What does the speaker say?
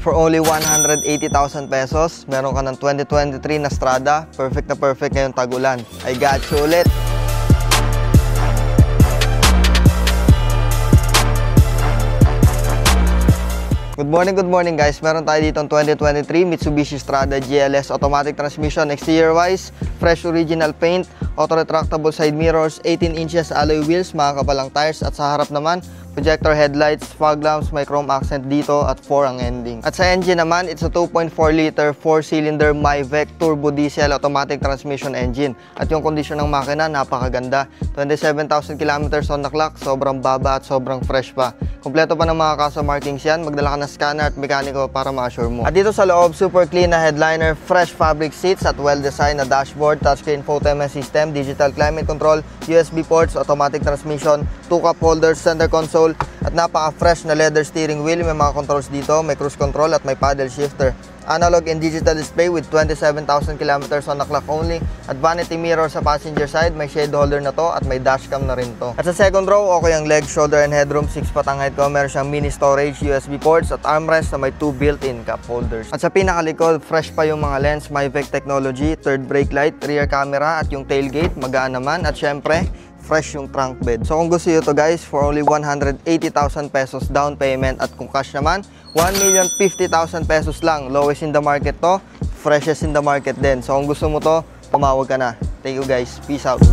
For only 180,000 pesos, meron ka ng 2023 na Strada. Perfect na perfect ngayong tag-ulan. I got you ulit! Good morning guys. Meron tayo dito ang 2023 Mitsubishi Strada GLS automatic transmission. Exterior wise, fresh original paint, auto retractable side mirrors, 18 inches alloy wheels, makakapalang tires, at sa harap naman projector headlights, fog lamps, may chrome accent dito at 4 ang ending. At sa engine naman, it's a 2.4 liter 4-cylinder Myvec turbo diesel automatic transmission engine. At yung kondisyon ng makina, napakaganda. 27,000 kilometers on the clock, sobrang baba at sobrang fresh pa. Kompleto pa ng mga kasa markings yan, magdala ka ng scanner at mekaniko para ma-assure mo. At dito sa loob, super clean na headliner, fresh fabric seats at well-designed na dashboard, touchscreen infotainment system, digital climate control, USB ports, automatic transmission, 2 cup holders, center console, at napaka-fresh na leather steering wheel. May mga controls dito, may cruise control at may paddle shifter. Analog and digital display with 27,000 kilometers on the clock only. At vanity mirror sa passenger side, may shade holder na to at may dashcam na rin to. At sa second row, okay ang leg, shoulder and headroom, 6 patang height ko. Meron siyang mini storage, USB ports at armrest na may 2 built-in cup holders. At sa pinakalikod, fresh pa yung mga lens, Myvec technology, third brake light, rear camera at yung tailgate, magaan naman. At syempre, fresh yung trunk bed. So kung gusto nyo to guys, for only 180,000 pesos down payment at kung cash naman, 1,050,000 pesos lang. Lowest in the market to, freshest in the market din. So kung gusto mo to, tumawag ka na. Thank you guys. Peace out.